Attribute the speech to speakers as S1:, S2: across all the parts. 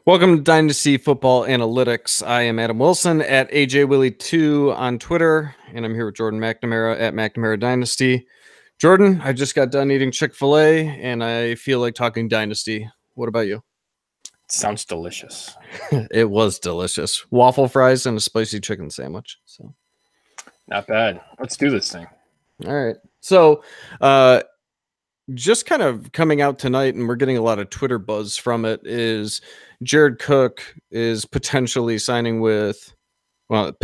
S1: Welcome to Dynasty Football Analytics. I am Adam Wilson at AJWilly2 on Twitter, and I'm here with Jordan McNamara at McNamara Dynasty. Jordan, I just got done eating Chick-fil-A, and I feel like talking Dynasty. What about you?
S2: Sounds delicious.
S1: It was delicious. Waffle fries and a spicy chicken sandwich. So,
S2: not bad. Let's do this thing.
S1: All right. So, just kind of coming out tonight, and we're getting a lot of Twitter buzz from it, is Jared Cook is potentially signing with the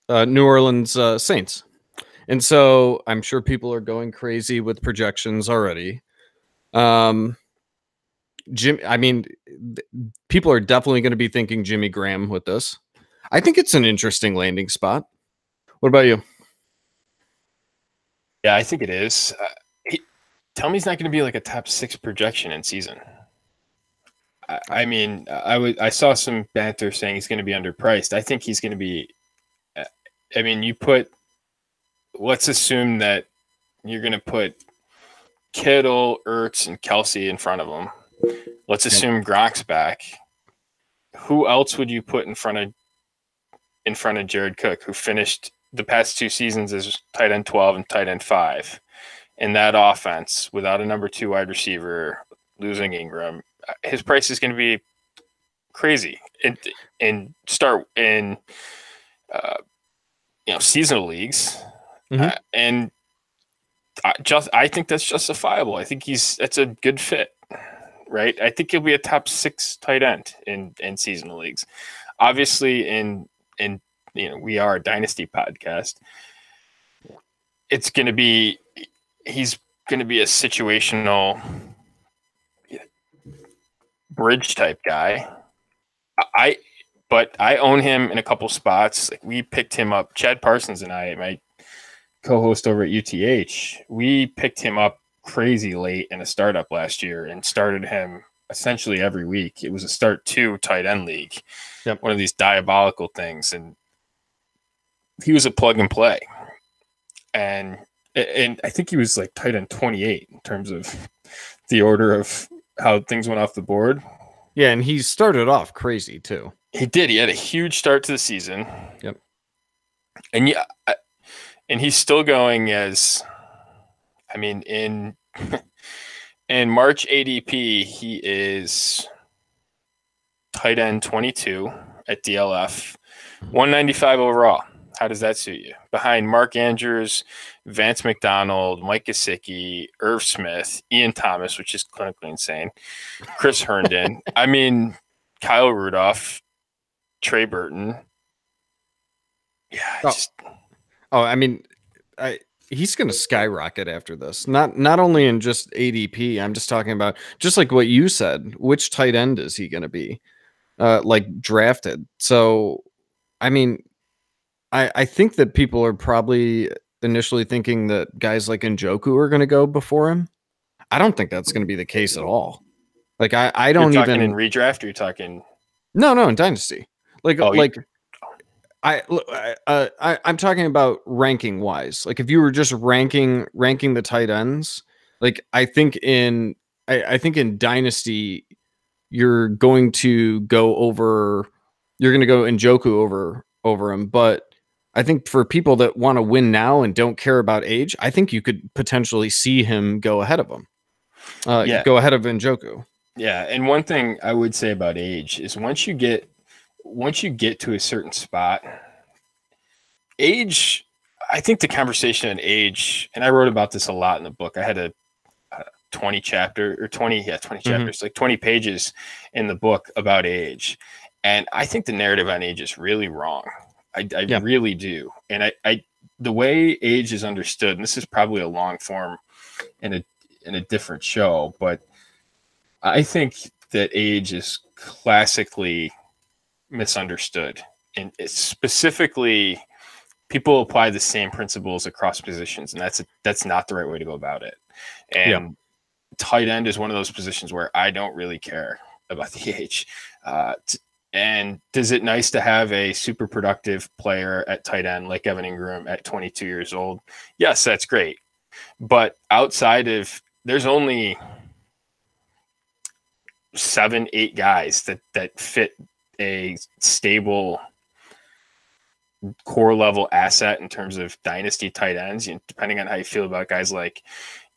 S1: New Orleans Saints. And so I'm sure people are going crazy with projections already. People are definitely going to be thinking Jimmy Graham with this. I think it's an interesting landing spot. What about you?
S2: Yeah, I think it is. Tell me he's not going to be like a top 6 projection in season. I saw some banter saying he's going to be underpriced. I think he's going to be. Let's assume that you're going to put Kittle, Ertz, and Kelsey in front of him. Let's assume Gronk's back. Who else would you put in front of Jared Cook, who finished the past 2 seasons as tight end 12 and tight end 5? In that offense, without a number 2 wide receiver, losing Ingram, his price is going to be crazy. And start in seasonal leagues, and I think that's justifiable. I think that's a good fit, right? I think he'll be a top 6 tight end in seasonal leagues. Obviously, we are a Dynasty podcast. He's going to be a situational bridge type guy. But I own him in a couple spots. Like, we picked him up. Chad Parsons and I, my co-host over at UTH, we picked him up crazy late in a startup last year and started him essentially every week. It was a start 2 tight end league.
S1: Yep.
S2: One of these diabolical things. And he was a plug and play. And I think he was like tight end 28 in terms of the order of how things went off the board.
S1: Yeah, and he started off crazy too.
S2: He did. He had a huge start to the season.
S1: Yep.
S2: And he's still going as, in March ADP, he is tight end 22 at DLF, 195 overall. How does that suit you? Behind Mark Andrews, Vance McDonald, Mike Gesicki, Irv Smith, Ian Thomas, which is clinically insane, Chris Herndon, Kyle Rudolph, Trey Burton. Yeah.
S1: He's going to skyrocket after this. Not only in just ADP. I'm just talking about, just like what you said, which tight end is he going to be drafted? So, I think that people are probably initially thinking that guys like Njoku are going to go before him. I don't think that's going to be the case at all. Like, I don't
S2: You're
S1: even
S2: talking in redraft, or you're talking
S1: no in Dynasty. I'm talking about ranking wise. Like, if you were just ranking the tight ends, like I think in Dynasty, you're going to go Njoku over him, but I think for people that want to win now and don't care about age, I think you could potentially see him go ahead of him. Go ahead of Njoku.
S2: Yeah, and one thing I would say about age is once you get to a certain spot, age, I think the conversation on age, and I wrote about this a lot in the book. I had a 20 chapters, like 20 pages in the book about age. And I think the narrative on age is really wrong. I really do. And the way age is understood, and this is probably a long form in a different show, but I think that age is classically misunderstood. And it's specifically, people apply the same principles across positions, and that's not the right way to go about it. And tight end is one of those positions where I don't really care about the age. And is it nice to have a super productive player at tight end like Evan Ingram at 22 years old? Yes, that's great. But outside of, there's only 7, 8 guys that fit a stable core level asset in terms of dynasty tight ends, depending on how you feel about guys like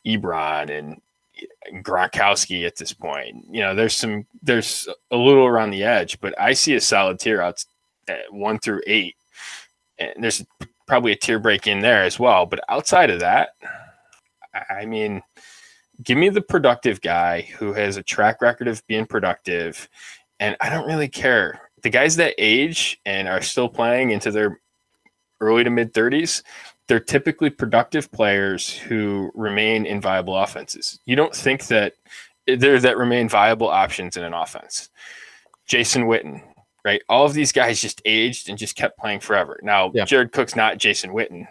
S2: Ebron and Gronkowski at this point. There's a little around the edge, but I see a solid tier out at 1 through 8. And there's probably a tier break in there as well. But outside of that, I mean, give me the productive guy who has a track record of being productive. And I don't really care. The guys that age and are still playing into their early to mid 30s, they're typically productive players who remain in viable offenses. You don't think that that remain viable options in an offense. Jason Witten, right? All of these guys just aged and just kept playing forever. Now, Jared Cook's not Jason Witten,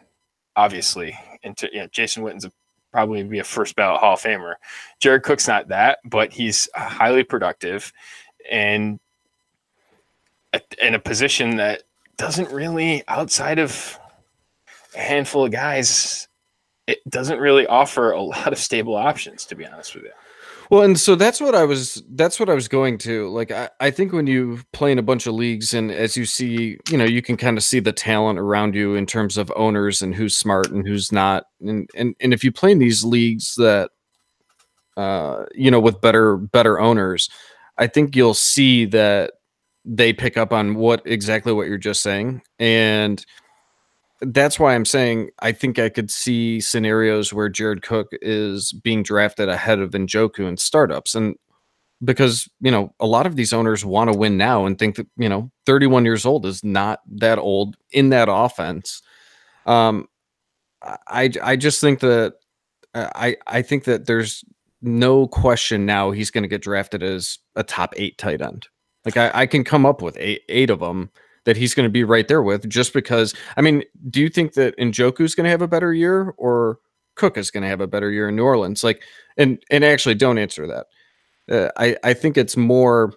S2: obviously. And Jason Witten's probably be a first ballot Hall of Famer. Jared Cook's not that, but he's highly productive and in a position that doesn't really, outside of a handful of guys, it doesn't really offer a lot of stable options, to be honest with you.
S1: Well, and so that's what I was going to. Like, I think when you play in a bunch of leagues and as you see, you can kind of see the talent around you in terms of owners and who's smart and who's not. And if you play in these leagues that, with better owners, I think you'll see that they pick up on exactly what you're just saying. And that's why I'm saying I think I could see scenarios where Jared Cook is being drafted ahead of Njoku in startups. And because, a lot of these owners want to win now and think that, 31 years old is not that old in that offense. I just think that I think that there's no question now he's going to get drafted as a top 8 tight end. Like I can come up with eight of them that he's going to be right there with, just because. I mean, do you think that Njoku's going to have a better year or Cook is going to have a better year in New Orleans? Like, and actually, don't answer that. I think it's more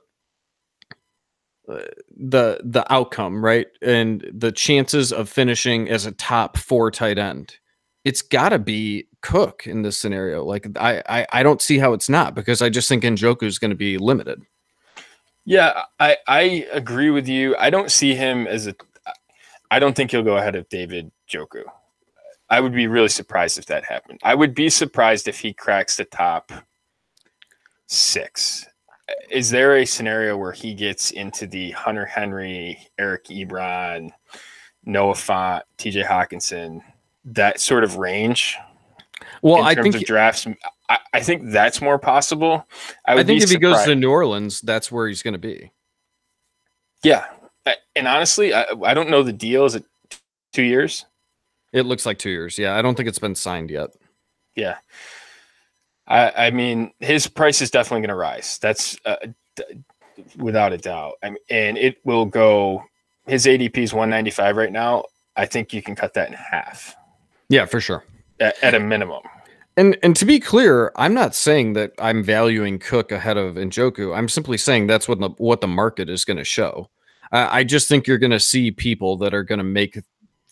S1: the outcome, right, and the chances of finishing as a top 4 tight end. It's got to be Cook in this scenario. Like, I don't see how it's not, because I just think Njoku is going to be limited.
S2: Yeah, I agree with you. I don't see him I don't think he'll go ahead of David Njoku. I would be really surprised if that happened. I would be surprised if he cracks the top 6. Is there a scenario where he gets into the Hunter Henry, Eric Ebron, Noah Fant, TJ Hawkinson, that sort of range?
S1: Well,
S2: I think of drafts, I think that's more possible. I think
S1: if he goes to New Orleans, that's where he's going to be.
S2: Yeah. And honestly, I don't know the deal. Is it 2 years?
S1: It looks like 2 years. Yeah. I don't think it's been signed yet.
S2: Yeah. I mean, his price is definitely going to rise. That's without a doubt. I mean, and it will go, his ADP is 195 right now. I think you can cut that in half.
S1: Yeah, for sure.
S2: At a minimum.
S1: And to be clear, I'm not saying that I'm valuing Cook ahead of Njoku. I'm simply saying that's what the market is going to show. I just think you're going to see people that are going to make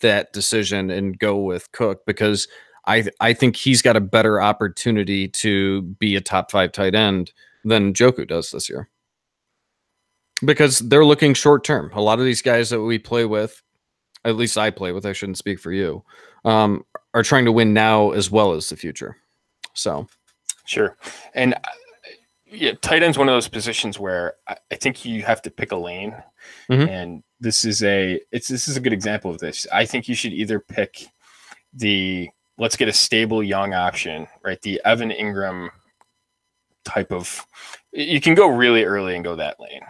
S1: that decision and go with Cook, because I think he's got a better opportunity to be a top 5 tight end than Njoku does this year, because they're looking short term. A lot of these guys that we play with, at least I play with, I shouldn't speak for you, are trying to win now as well as the future. So, sure.
S2: And yeah, tight end's one of those positions where I think you have to pick a lane. Mm-hmm. And this is a good example of this. I think you should either pick let's get a stable young option, right? The Evan Ingram type of, you can go really early and go that lane,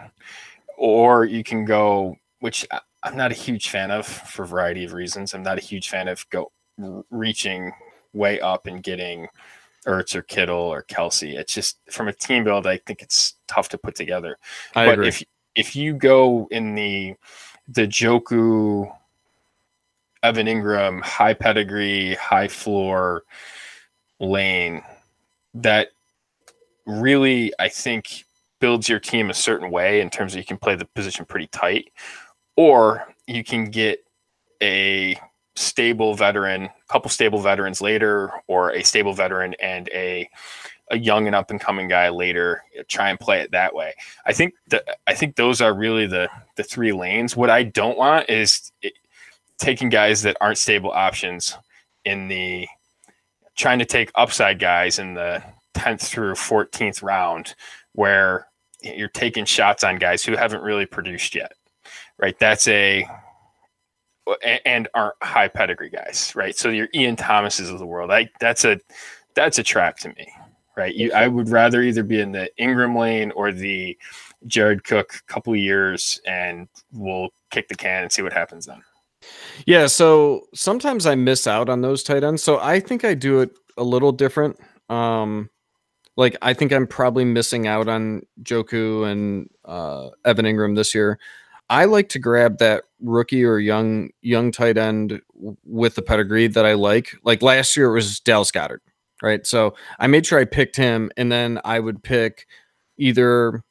S2: or you can go, which I'm not a huge fan of for a variety of reasons. I'm not a huge fan of reaching way up and getting Ertz or Kittle or Kelsey. It's just, from a team build, I think it's tough to put together.
S1: I agree.
S2: If you go in the Njoku, Evan Ingram, high pedigree, high floor lane, that really, I think, builds your team a certain way in terms of, you can play the position pretty tight, or you can get a stable veteran, a couple stable veterans later, or a stable veteran and a young and up and coming guy later. Try and play it that way. I think those are really the three lanes. What I don't want is taking guys that aren't stable options in the trying to take upside guys in the 10th through 14th round, where you're taking shots on guys who haven't really produced yet, right? And aren't high pedigree guys, right? So your Ian Thomases of the world, that's a trap to me, right? I would rather either be in the Ingram lane or the Jared Cook couple of years, and we'll kick the can and see what happens then.
S1: Yeah, so sometimes I miss out on those tight ends. So I think I do it a little different. Like I think I'm probably missing out on Joku and Evan Ingram this year. I like to grab that rookie or young tight end with the pedigree that I like. Like last year it was Dallas Goedert, right? So I made sure I picked him, and then I would pick either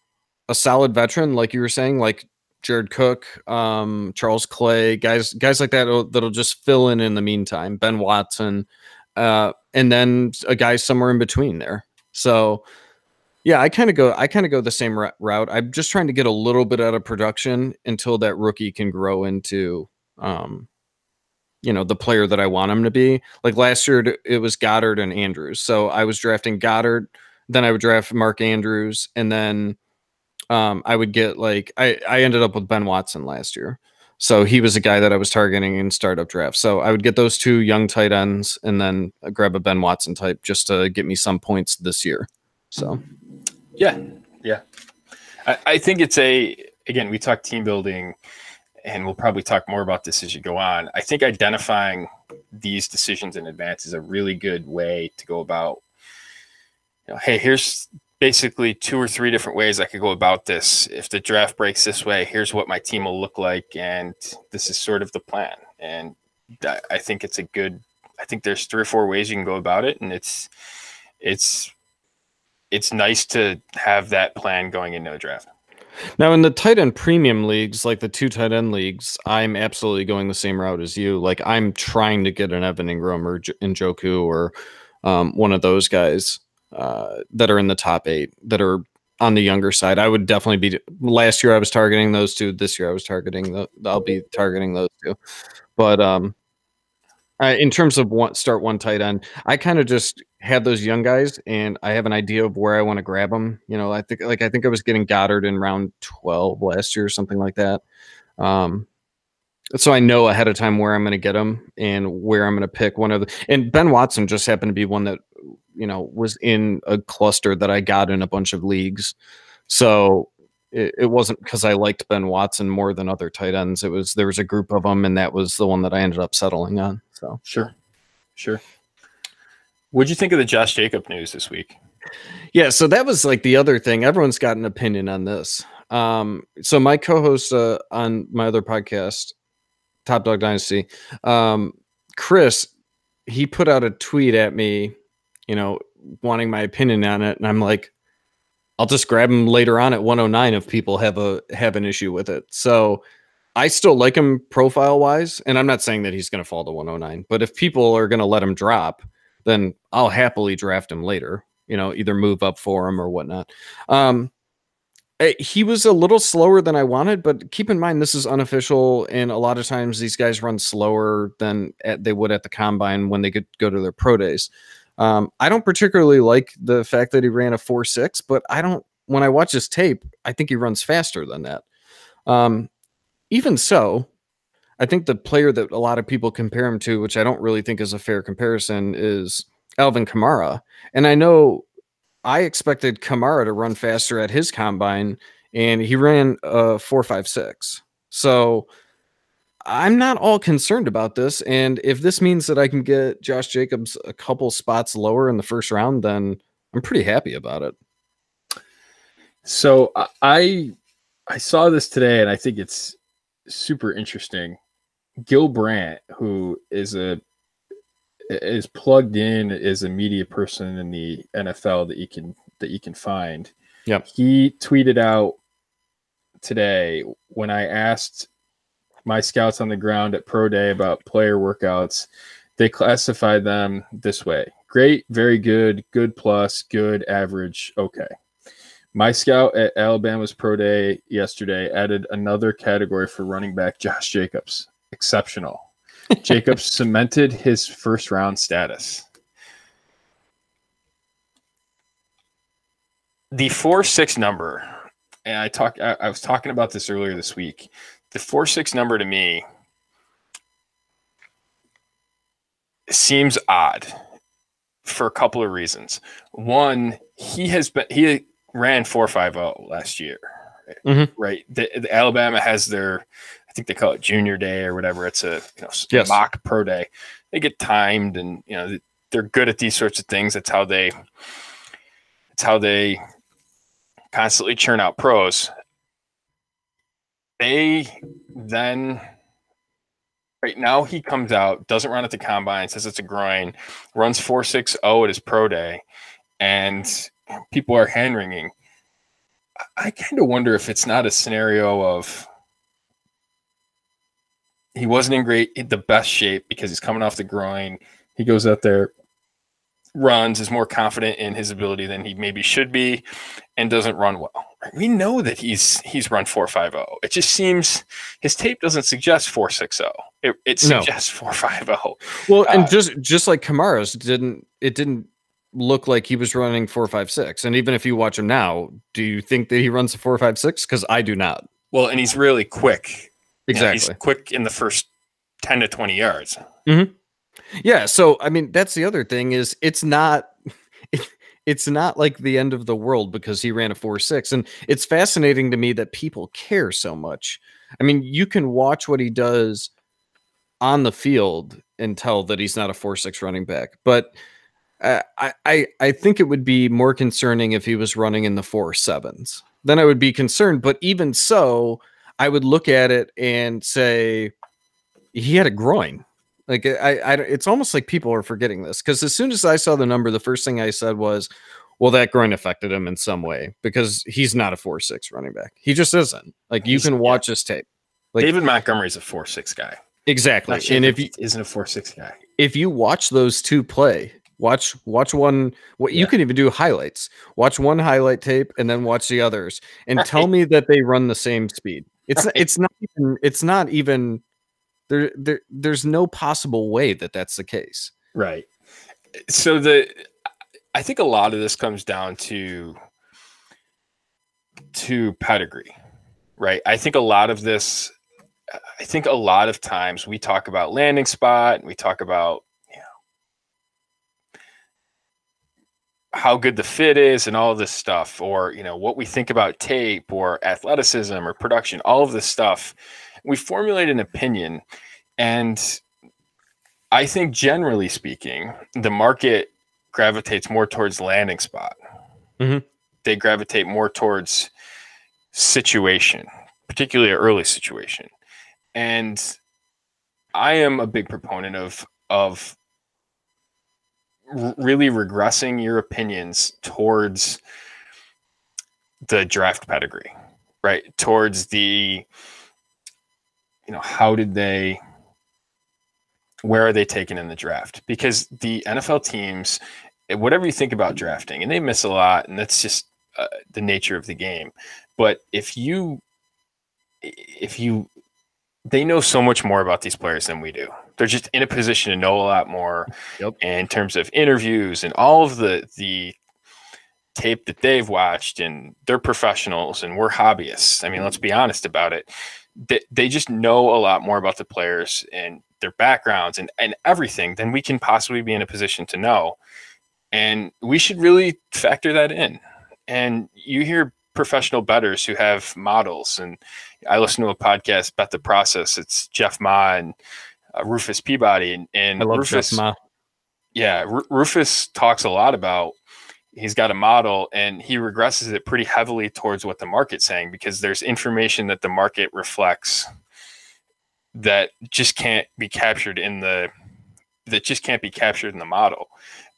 S1: a solid veteran, like you were saying, like Jared Cook, Charles Clay, guys like that that'll just fill in the meantime. Ben Watson, and then a guy somewhere in between there. So yeah, I kind of go the same route. I'm just trying to get a little bit out of production until that rookie can grow into, the player that I want him to be. Like last year, it was Goddard and Andrews. So I was drafting Goddard, then I would draft Mark Andrews, and then I would get I ended up with Ben Watson last year. So he was a guy that I was targeting in startup draft. So I would get those two young tight ends and then grab a Ben Watson type just to get me some points this year. So.
S2: Yeah. I think again, we talk team building, and we'll probably talk more about this as you go on. I think identifying these decisions in advance is a really good way to go about, hey, here's basically 2 or 3 different ways I could go about this. If the draft breaks this way, here's what my team will look like. And this is sort of the plan. And I think I think there's 3 or 4 ways you can go about it. And it's nice to have that plan going into a draft.
S1: Now, in the tight end premium leagues, like the 2 tight end leagues, I'm absolutely going the same route as you. Like I'm trying to get an Evan Ingram or Njoku or one of those guys that are in the top 8 that are on the younger side. I would definitely be. Last year I was targeting those 2. This year I was targeting I'll be targeting those 2. But in terms of start one tight end, I kind of just have those young guys, and I have an idea of where I want to grab them. I think I was getting Goddard in round 12 last year or something like that. So I know ahead of time where I'm going to get them and where I'm going to pick one of the. And Ben Watson just happened to be one that was in a cluster that I got in a bunch of leagues. So it wasn't because I liked Ben Watson more than other tight ends. There was a group of them, and that was the one that I ended up settling on. So
S2: sure. What'd you think of the Josh Jacobs news this week?
S1: Yeah, so that was like the other thing. Everyone's got an opinion on this. So my co-host on my other podcast, Top Dog Dynasty, Chris, he put out a tweet at me, wanting my opinion on it, and I'm like, I'll just grab him later on at 109 if people have an issue with it. So I still like him profile wise, and I'm not saying that he's going to fall to 109, but if people are going to let him drop, then I'll happily draft him later, either move up for him or whatnot. He was a little slower than I wanted, but keep in mind, this is unofficial. And a lot of times these guys run slower than they would at the combine when they could go to their pro days. I don't particularly like the fact that he ran a 4.6, but when I watch his tape, I think he runs faster than that. Even so, I think the player that a lot of people compare him to, which I don't really think is a fair comparison, is Alvin Kamara. And I know I expected Kamara to run faster at his combine, and he ran 4.56. So I'm not all concerned about this. And if this means that I can get Josh Jacobs a couple spots lower in the first round, then I'm pretty happy about it.
S2: So I saw this today, and I think it's super interesting. Gil Brandt, who is plugged in as a media person in the NFL that you can find.
S1: Yep.
S2: He tweeted out today when I asked my scouts on the ground at Pro Day about player workouts, they classify them this way: great, very good, good plus, good, average, okay. My scout at Alabama's Pro Day yesterday added another category for running back Josh Jacobs: exceptional. Jacobs cemented his first round status. The 4.6 number, and I was talking about this earlier this week. The 4.6 number to me seems odd for a couple of reasons. One, he ran 4.50 last year, right? The Alabama has their, I think they call it junior day or whatever. It's a mock pro day. They get timed, and they're good at these sorts of things. That's how they constantly churn out pros. They then, right now, he comes out, doesn't run at the combine, says it's a groin, runs 4.60 at his pro day, and people are hand wringing. I kind of wonder if it's not a scenario of he wasn't in the best shape because he's coming off the groin. He goes out there, runs, is more confident in his ability than he maybe should be, and doesn't run well. We know that he's run 4.50. It just seems his tape doesn't suggest 4.60. It suggests 4.50.
S1: Well, and just like Kamara's didn't look like he was running 4.56. And even if you watch him now, do you think that he runs a 4.56? Because I do not.
S2: Well, and he's really quick.
S1: Exactly.
S2: He's quick in the first 10 to 20 yards.
S1: Mm-hmm. Yeah. So, I mean, that's the other thing is it's not like the end of the world because he ran a 4.6. And it's fascinating to me that people care so much. I mean, you can watch what he does on the field and tell that he's not a 4.6 running back. But I think it would be more concerning if he was running in the 4.7s. Then I would be concerned. But even so, I would look at it and say he had a groin. Like it's almost like people are forgetting this, because as soon as I saw the number, the first thing I said was, well, that groin affected him in some way because he's not a 4.6 running back. He just isn't. Like, you can watch his tape. Like,
S2: David Montgomery's a 4.6 guy.
S1: Exactly. And if he
S2: isn't a 4.6 guy,
S1: if you watch those two play, watch one. You can even do highlights. Watch one highlight tape and then watch the others, and tell me that they run the same speed. It's not even. There's no possible way that that's the case.
S2: Right. So I think a lot of this comes down to pedigree, right? I think a lot of times we talk about landing spot, and we talk about how good the fit is and all of this stuff, or what we think about tape or athleticism or production, all of this stuff. We formulate an opinion, and I think generally speaking, the market gravitates more towards landing spot.
S1: Mm-hmm.
S2: They gravitate more towards situation, particularly an early situation. And I am a big proponent of really regressing your opinions towards the draft pedigree, right? Towards the where are they taken in the draft? Because the NFL teams, whatever you think about drafting, and they miss a lot, and that's just the nature of the game. But they know so much more about these players than we do. They're just in a position to know a lot more in terms of interviews and all of the tape that they've watched, and they're professionals and we're hobbyists. I mean, let's be honest about it. They just know a lot more about the players and their backgrounds and everything than we can possibly be in a position to know. And we should really factor that in. And you hear professional bettors who have models, and I listen to a podcast, Bet the Process. It's Jeff Ma and Rufus Peabody. And
S1: I love
S2: Rufus,
S1: Jeff Ma.
S2: Yeah, Rufus talks a lot about, he's got a model and he regresses it pretty heavily towards what the market's saying, because there's information that the market reflects that just can't be captured in the model.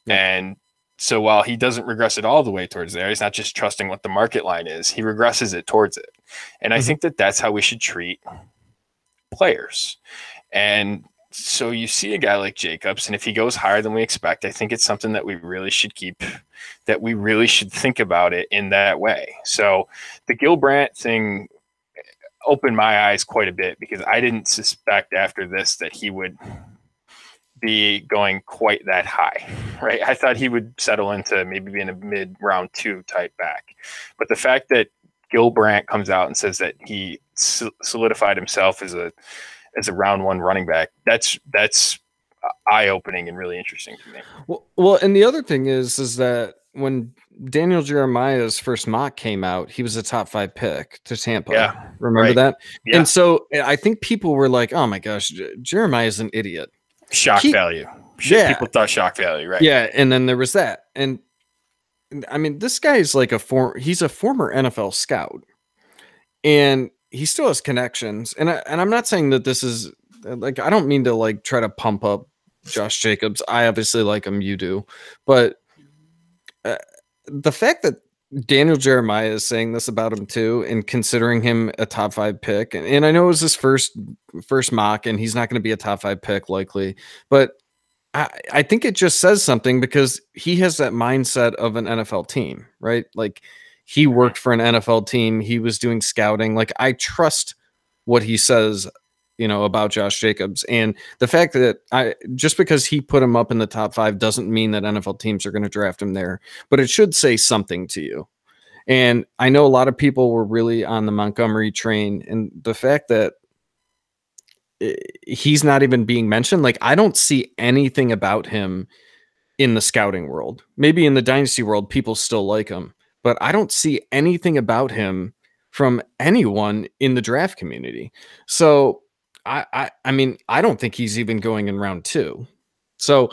S2: Yeah. And so while he doesn't regress it all the way towards there, he's not just trusting what the market line is, he regresses it towards it. And I think that that's how we should treat players. And so you see a guy like Jacobs, and if he goes higher than we expect, I think it's something that we really should think about it in that way. So the Gil Brandt thing opened my eyes quite a bit, because I didn't suspect after this that he would be going quite that high, right? I thought he would settle into maybe being a mid round 2 type back. But the fact that Gil Brandt comes out and says that he solidified himself as a round 1 running back, that's eye-opening and really interesting to me.
S1: Well, and the other thing is that when Daniel Jeremiah's first mock came out, he was a top 5 pick to Tampa.
S2: Yeah,
S1: remember that?
S2: Yeah.
S1: And so I think people were like, "Oh my gosh, Jeremiah's an idiot."
S2: Shock value.
S1: Yeah.
S2: People thought shock value, right?
S1: Yeah, and then there was that. And I mean, this guy's like he's a former NFL scout. And he still has connections. And I'm not saying that this is like, I don't mean to like try to pump up Josh Jacobs. I obviously like him, you do. But the fact that Daniel Jeremiah is saying this about him too, and considering him a top 5 pick, and I know it was his first mock, and he's not going to be a top 5 pick likely, but I think it just says something, because he has that mindset of an NFL team, right? Like, he worked for an NFL team. He was doing scouting. Like, I trust what he says, about Josh Jacobs. And the fact that just because he put him up in the top 5 doesn't mean that NFL teams are going to draft him there, but it should say something to you. And I know a lot of people were really on the Montgomery train, and the fact that he's not even being mentioned, like, I don't see anything about him in the scouting world. Maybe in the Dynasty world, people still like him, but I don't see anything about him from anyone in the draft community. So I mean, I don't think he's even going in round 2. So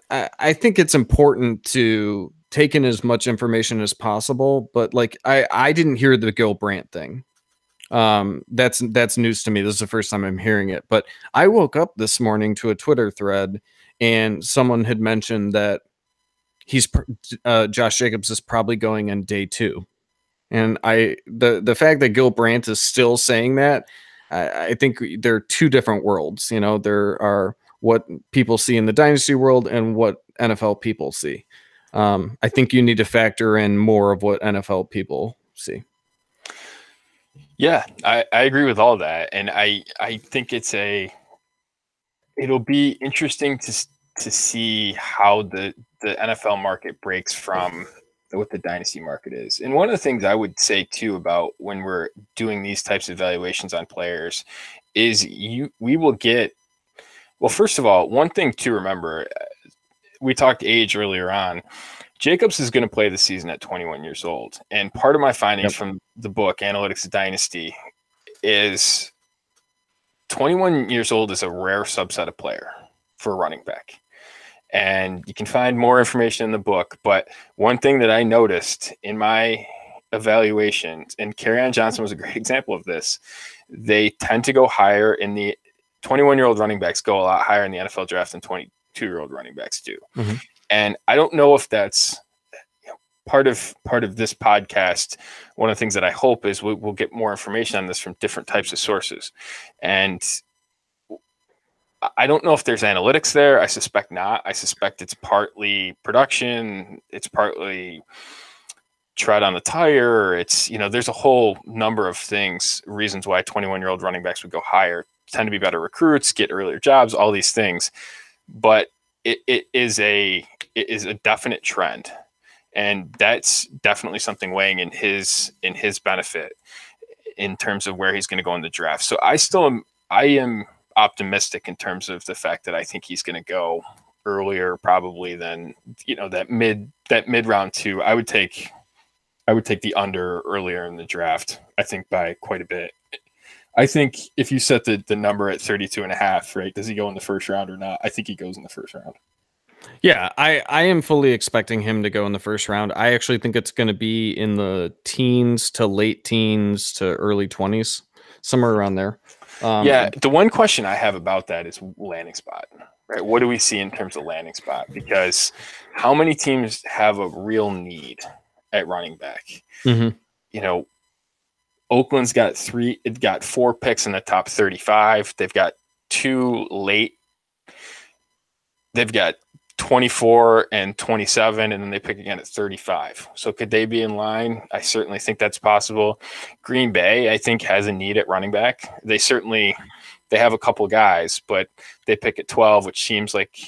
S1: I think it's important to take in as much information as possible, but like, I didn't hear the Gil Brandt thing. That's news to me. This is the first time I'm hearing it, but I woke up this morning to a Twitter thread, and someone had mentioned that Josh Jacobs is probably going on day 2. And the fact that Gil Brandt is still saying that, I think there are 2 different worlds. There are what people see in the Dynasty world and what NFL people see. I think you need to factor in more of what NFL people see.
S2: Yeah, I agree with all that. And I think it'll be interesting to see how the NFL market breaks from what the Dynasty market is. And one of the things I would say too about when we're doing these types of evaluations on players is we will get, well, first of all, one thing to remember, we talked age earlier on. Jacobs is going to play the season at 21 years old. And part of my findings from the book, Analytics of Dynasty, is 21 years old is a rare subset of player for a running back. And you can find more information in the book. But one thing that I noticed in my evaluations, and Kerryon Johnson was a great example of this, they tend to go higher in the 21-year-old running backs go a lot higher in the NFL draft than 22-year-old running backs do. Mm-hmm. And I don't know if that's part of this podcast. One of the things that I hope is we'll get more information on this from different types of sources. And I don't know if there's analytics there. I suspect not. I suspect it's partly production. It's partly tread on the tire. It's, there's a whole number of things, reasons why 21-year-old running backs would go higher, tend to be better recruits, get earlier jobs, all these things. But it is a definite trend. And that's definitely something weighing in his benefit in terms of where he's going to go in the draft. So I am optimistic in terms of the fact that I think he's going to go earlier probably than, that mid round 2. I would take the under earlier in the draft, I think, by quite a bit. I think if you set the number at 32.5, right, does he go in the first round or not? I think he goes in the first round.
S1: Yeah, I am fully expecting him to go in the first round. I actually think it's going to be in the teens to late teens to early 20s, somewhere around there.
S2: The one question I have about that is landing spot, right? What do we see in terms of landing spot? Because how many teams have a real need at running back?
S1: Mm-hmm.
S2: Oakland's got 4 picks in the top 35. They've got 2 late. They've got 24 and 27, and then they pick again at 35. So could they be in line? I certainly think that's possible. Green Bay, I think, has a need at running back. They have a couple guys, but they pick at 12, which seems like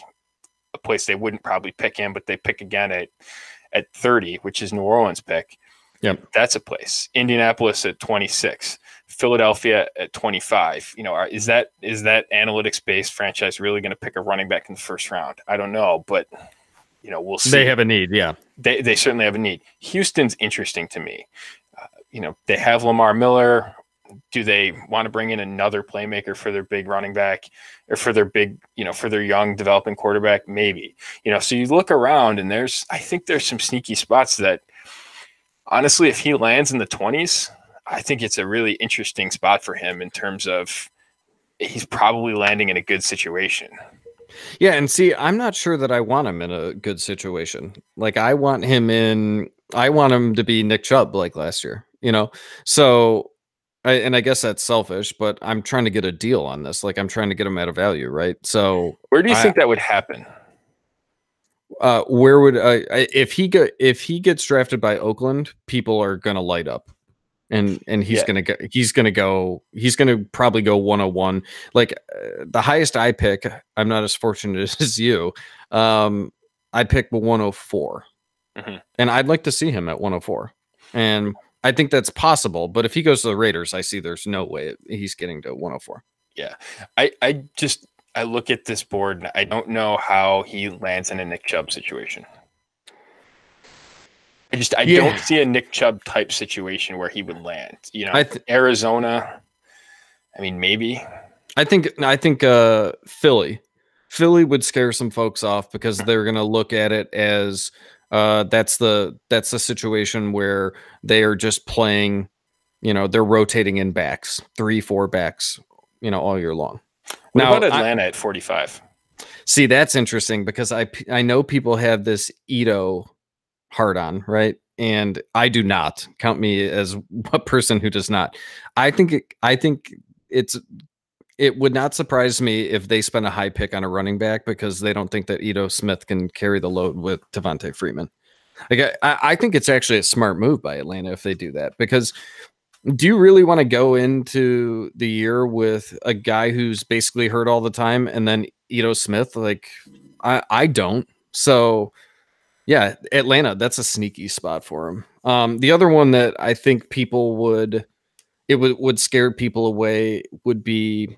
S2: a place they wouldn't probably pick him, but they pick again at 30, which is New Orleans' pick.
S1: Yep.
S2: That's a place. Indianapolis at 26, Philadelphia at 25. Is that analytics-based franchise really going to pick a running back in the first round? I don't know, but we'll see.
S1: They have a need, yeah.
S2: They certainly have a need. Houston's interesting to me. They have Lamar Miller. Do they want to bring in another playmaker for their big running back or for their for their young developing quarterback? Maybe. So you look around and I think there's some sneaky spots that, honestly, if he lands in the 20s, I think it's a really interesting spot for him in terms of he's probably landing in a good situation.
S1: Yeah, and see, I'm not sure that I want him in a good situation. Like, I want him to be Nick Chubb like last year, So, I guess that's selfish, but I'm trying to get a deal on this. Like, I'm trying to get him at a value, right? So,
S2: where do you think that would happen?
S1: Where would if he gets drafted by Oakland, people are gonna light up, and he's gonna probably go 101. Like the highest I pick, I'm not as fortunate as you. I pick 104, and I'd like to see him at 104, and I think that's possible. But if he goes to the Raiders, I see there's no way he's getting to 104.
S2: Yeah, I look at this board and I don't know how he lands in a Nick Chubb situation. I don't see a Nick Chubb type situation where he would land. Arizona, I mean, maybe.
S1: I think Philly would scare some folks off because they're going to look at it as that's the situation where they are just playing, they're rotating in backs, 3-4 backs, all year long.
S2: What about Atlanta at 45?
S1: See, that's interesting because I know people have this Ito hard on, right? And I do not. Count me as a person who does not. I think it would not surprise me if they spend a high pick on a running back because they don't think that Ito Smith can carry the load with Devontae Freeman. Like I think it's actually a smart move by Atlanta if they do that, because do you really want to go into the year with a guy who's basically hurt all the time and then Ito Smith? Like, I don't. So, yeah, Atlanta, that's a sneaky spot for him. The other one that I think people would scare people away would be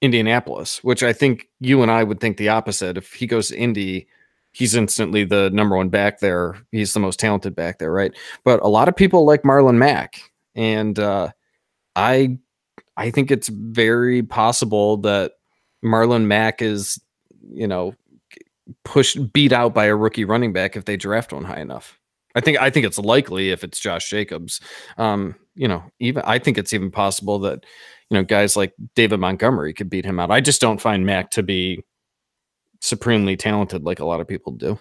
S1: Indianapolis, which I think you and I would think the opposite. If he goes to Indy, he's instantly the number one back there. He's the most talented back there, right? But a lot of people like Marlon Mack. And I think it's very possible that Marlon Mack is, beat out by a rookie running back if they draft one high enough. I think it's likely if it's Josh Jacobs. Even I think it's even possible that guys like David Montgomery could beat him out. I just don't find Mack to be supremely talented like a lot of people do.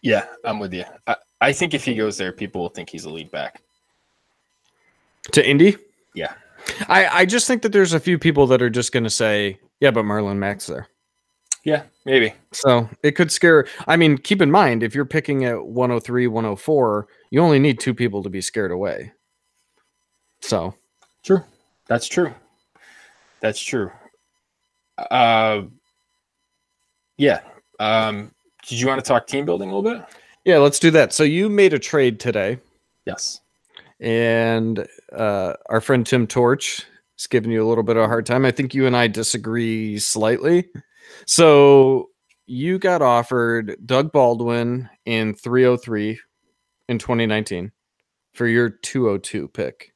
S2: Yeah, I'm with you. I think if he goes there, people will think he's a lead back.
S1: To Indy?
S2: Yeah.
S1: I just think that there's a few people that are just going to say, yeah, but Marlon Mack's there.
S2: Yeah, maybe.
S1: So it could scare. I mean, keep in mind, if you're picking at 103, 104, you only need 2 people to be scared away. So.
S2: True. That's true. That's true. Yeah. Did you want to talk team building a little bit?
S1: Yeah, let's do that. So you made a trade today.
S2: Yes.
S1: And our friend Tim Torch is giving you a little bit of a hard time. I think you and I disagree slightly. So you got offered Doug Baldwin in 303 in 2019 for your 202 pick.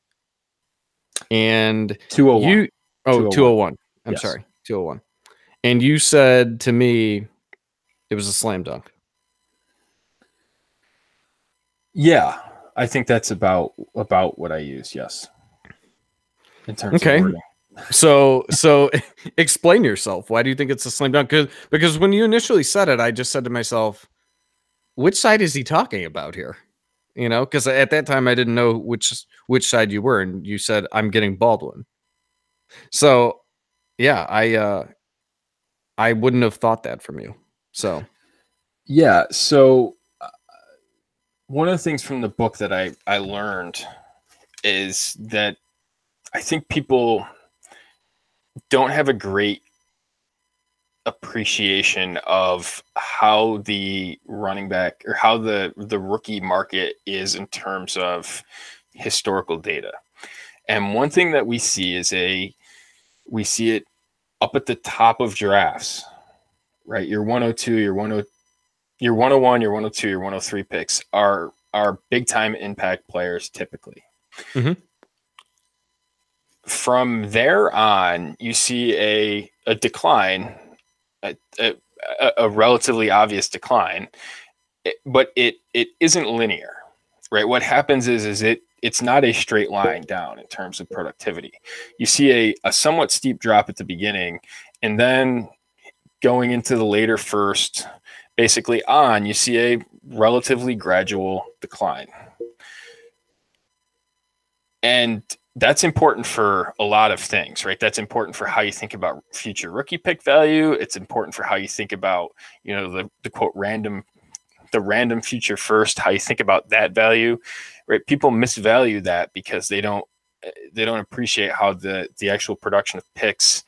S1: And
S2: 201.
S1: 201. I'm sorry, 201. And you said to me it was a slam dunk.
S2: Yeah. I think that's about what I use. Yes. In terms of wording.
S1: So explain yourself. Why do you think it's a slam dunk? Because when you initially said it, I just said to myself, which side is he talking about here? you know, because at that time I didn't know which side you were, and you said I'm getting Baldwin. So yeah, I wouldn't have thought that from you. So
S2: Yeah. So one of the things from the book that I learned is that I think people don't have a great appreciation of how the running back or how the rookie market is in terms of historical data. And one thing that we see is we see it up at the top of drafts, right? Your 102, your 101, your 102, your 103 picks are big time impact players typically.
S1: Mhm.
S2: From there on, you see a decline, a relatively obvious decline, but it isn't linear, right? What happens is it's not a straight line down in terms of productivity. You see a somewhat steep drop at the beginning, and then going into the later first, basically on, you see a relatively gradual decline. And that's important for a lot of things, right? That's important for how you think about future rookie pick value. It's important for how you think about, you know, the quote random future first, how you think about that value, right? People misvalue that because they don't appreciate how the actual production of picks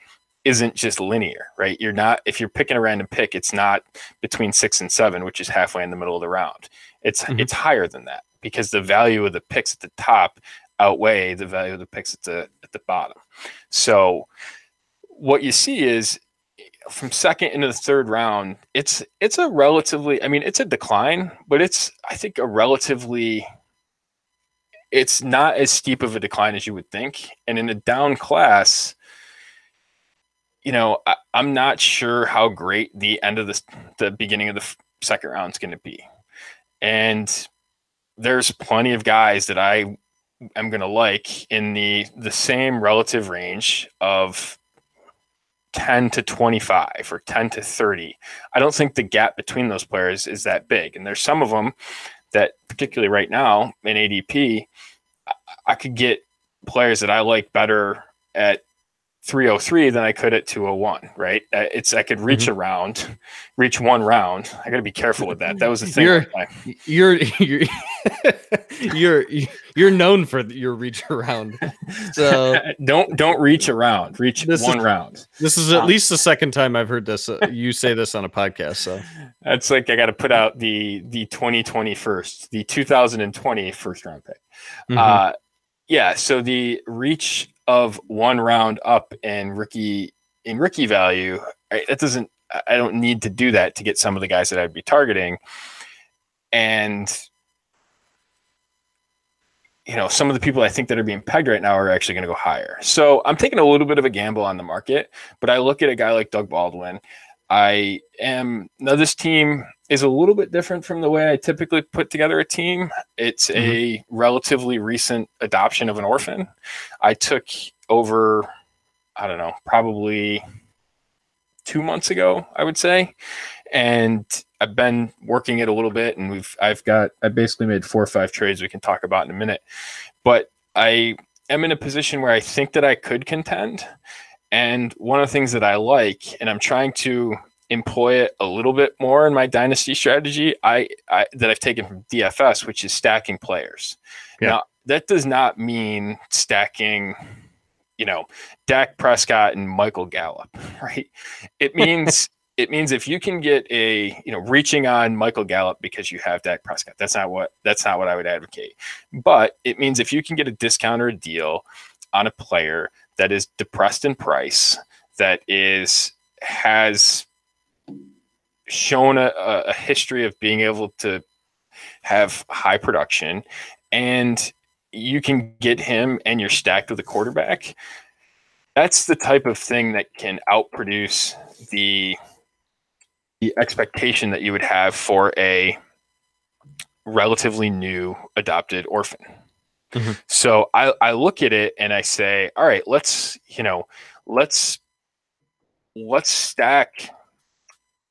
S2: isn't just linear, right? You're not, if you're picking a random pick, it's not between 6 and 7, which is halfway in the middle of the round. It's higher than that because the value of the picks at the top outweigh the value of the picks at the bottom. So what you see is from second into the third round, it's a relatively, I mean, it's a decline, but it's, I think, it's not as steep of a decline as you would think. And in a down class, you know, I'm not sure how great the end of the beginning of the second round is going to be. And there's plenty of guys that I am going to like in the same relative range of 10 to 25 or 10 to 30. I don't think the gap between those players is that big. And there's some of them that, particularly right now in ADP, I could get players that I like better at 303 than I could at 201, right? I could reach reach one round. I got to be careful with that. That was the thing.
S1: You're known for your reach around. So
S2: don't reach around. Reach one round.
S1: This is at least the second time I've heard this. You say this on a podcast. So
S2: that's like I got to put out the 2020 first, the 2020 first round pick. Yeah. So the reach of one round up in rookie value, right, I don't need to do that to get some of the guys that I'd be targeting. And, you know, some of the people I think that are being pegged right now are actually going to go higher. So I'm taking a little bit of a gamble on the market, but I look at a guy like Doug Baldwin. Now this team is a little bit different from the way I typically put together a team. It's a relatively recent adoption of an orphan. I took over, I don't know, probably 2 months ago, I would say. And I've been working it a little bit, and I basically made 4 or 5 trades we can talk about in a minute. But I am in a position where I think that I could contend. And one of the things that I like, and I'm trying to employ it a little bit more in my dynasty strategy, that I've taken from DFS, which is stacking players. Yeah. Now, that does not mean stacking, you know, Dak Prescott and Michael Gallup, right? It means if you can get reaching on Michael Gallup because you have Dak Prescott, that's not what I would advocate. But it means if you can get a discount or a deal on a player that is depressed in price, that has shown a history of being able to have high production, and you can get him and you're stacked with a quarterback, that's the type of thing that can outproduce the expectation that you would have for a relatively new adopted orphan. So I look at it and I say, all right, let's stack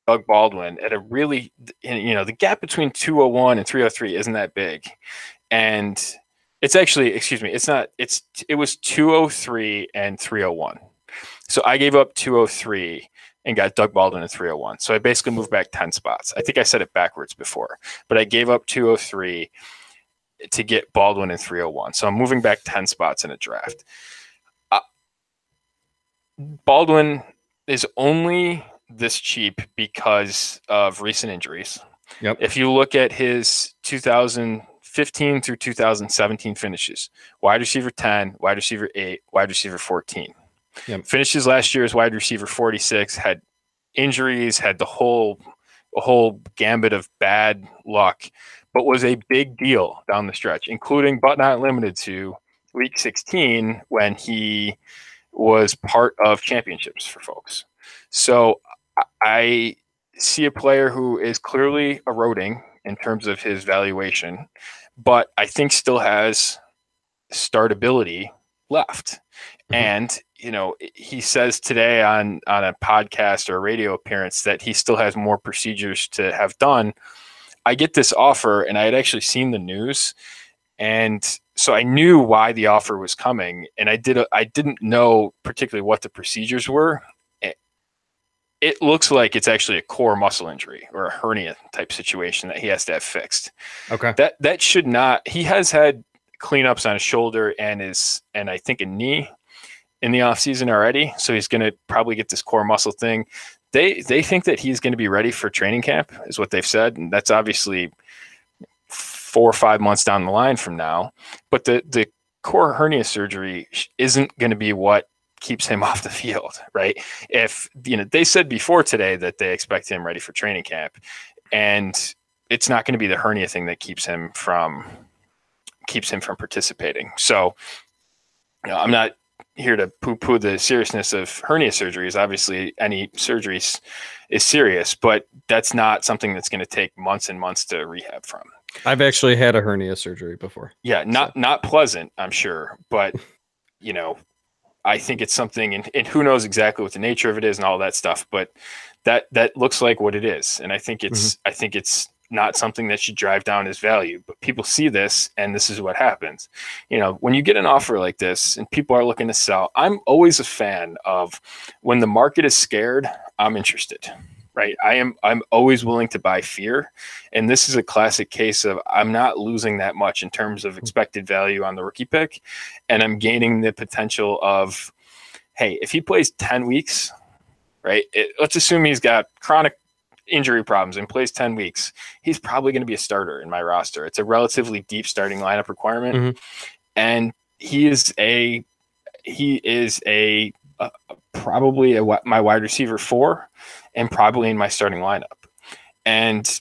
S2: Doug Baldwin at a really, the gap between 201 and 303 isn't that big. And it's actually, excuse me, it was 203 and 301. So I gave up 203 and got Doug Baldwin at 301. So I basically moved back 10 spots. I think I said it backwards before, but I gave up 203 to get Baldwin in 301. So I'm moving back 10 spots in a draft. Baldwin is only this cheap because of recent injuries.
S1: Yep.
S2: If you look at his 2015 through 2017 finishes, wide receiver 10, wide receiver 8, wide receiver 14.
S1: Yep.
S2: Finishes last year as wide receiver 46, had injuries, had the whole gambit of bad luck, but was a big deal down the stretch, including but not limited to week 16 when he was part of championships for folks. So I see a player who is clearly eroding in terms of his valuation, but I think still has startability left. Mm-hmm. And, he says today on a podcast or a radio appearance that he still has more procedures to have done. I get this offer, and I had actually seen the news, and so I knew why the offer was coming, and I didn't know particularly what the procedures were. It looks like it's actually a core muscle injury or a hernia type situation that he has to have fixed.
S1: Okay.
S2: That should not. He has had cleanups on his shoulder and I think a knee in the offseason already. So he's going to probably get this core muscle thing. They think that he's going to be ready for training camp is what they've said. And that's obviously 4 or 5 months down the line from now. But the core hernia surgery isn't going to be what keeps him off the field, right? If, they said before today that they expect him ready for training camp, and it's not going to be the hernia thing that keeps him from participating. So, I'm not here to poo-poo the seriousness of hernia surgeries. Obviously, any surgeries is serious, but that's not something that's going to take months and months to rehab from.
S1: I've actually had a hernia surgery before.
S2: Yeah, not pleasant, I'm sure, but I think it's something, and who knows exactly what the nature of it is and all that stuff, but that looks like what it is, and I think it's not something that should drive down his value. But people see this, and this is what happens. When you get an offer like this and people are looking to sell, I'm always a fan of when the market is scared, I'm interested, right? I'm always willing to buy fear. And this is a classic case of I'm not losing that much in terms of expected value on the rookie pick. And I'm gaining the potential of, hey, if he plays 10 weeks, right? Let's assume he's got chronic injury problems and plays 10 weeks, he's probably going to be a starter in my roster. It's a relatively deep starting lineup requirement. Mm-hmm. And he is probably my wide receiver 4 and probably in my starting lineup. And,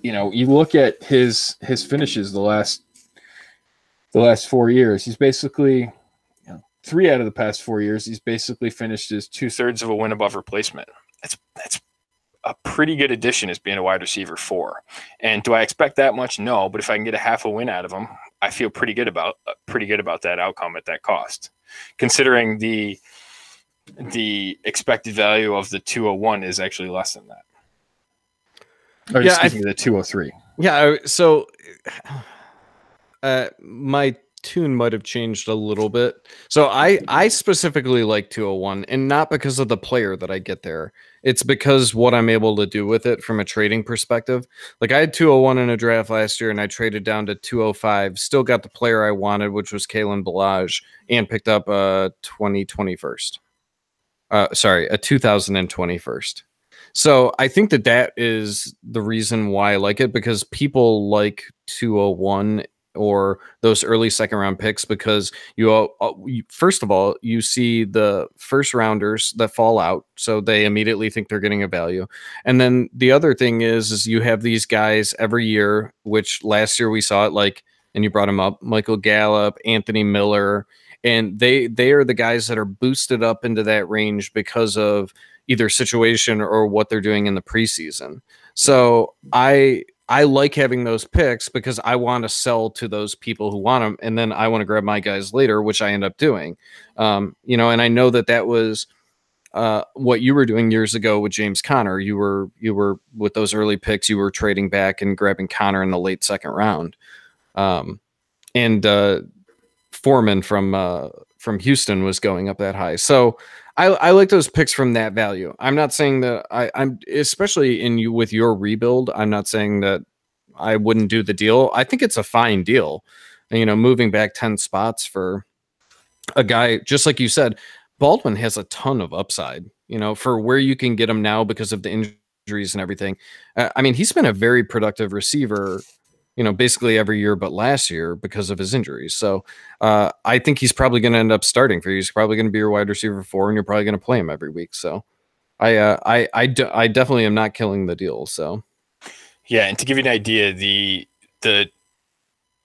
S2: you look at his finishes the last 4 years, he's basically 3 out of the past 4 years, he's basically finished as 2/3 of a win above replacement. That's a pretty good addition as being a wide receiver 4. And do I expect that much? No, but if I can get a half a win out of him, I feel pretty good about that outcome at that cost, considering the expected value of the 201 is actually less than that. Or excuse me, the 203.
S1: Yeah. So my tune might have changed a little bit. So I specifically like 201, and not because of the player that I get there. It's because what I'm able to do with it from a trading perspective. Like I had 201 in a draft last year, and I traded down to 205. Still got the player I wanted, which was Kalen Ballage, and picked up a 2021st. A 2021st. So I think that is the reason why I like it, because people like 201 or those early second round picks, because you first of all, you see the first rounders that fall out, so they immediately think they're getting a value. And then the other thing is you have these guys every year, which last year we saw it, and you brought him up, Michael Gallup, Anthony Miller, and they are the guys that are boosted up into that range because of either situation or what they're doing in the preseason. So I like having those picks because I want to sell to those people who want them, and then I want to grab my guys later, which I end up doing. And I know that was what you were doing years ago with James Conner. You were with those early picks. You were trading back and grabbing Conner in the late second round, and Foreman from Houston was going up that high. So I like those picks from that value. I'm not saying that I'm especially with your rebuild. I'm not saying that I wouldn't do the deal. I think it's a fine deal. Moving back 10 spots for a guy, just like you said, Baldwin has a ton of upside, for where you can get him now because of the injuries and everything. I mean, he's been a very productive receiver, basically every year but last year because of his injuries. So I think he's probably going to end up starting for you. He's probably going to be your wide receiver 4, and you're probably going to play him every week. So I definitely am not killing the deal. So
S2: yeah, and to give you an idea, the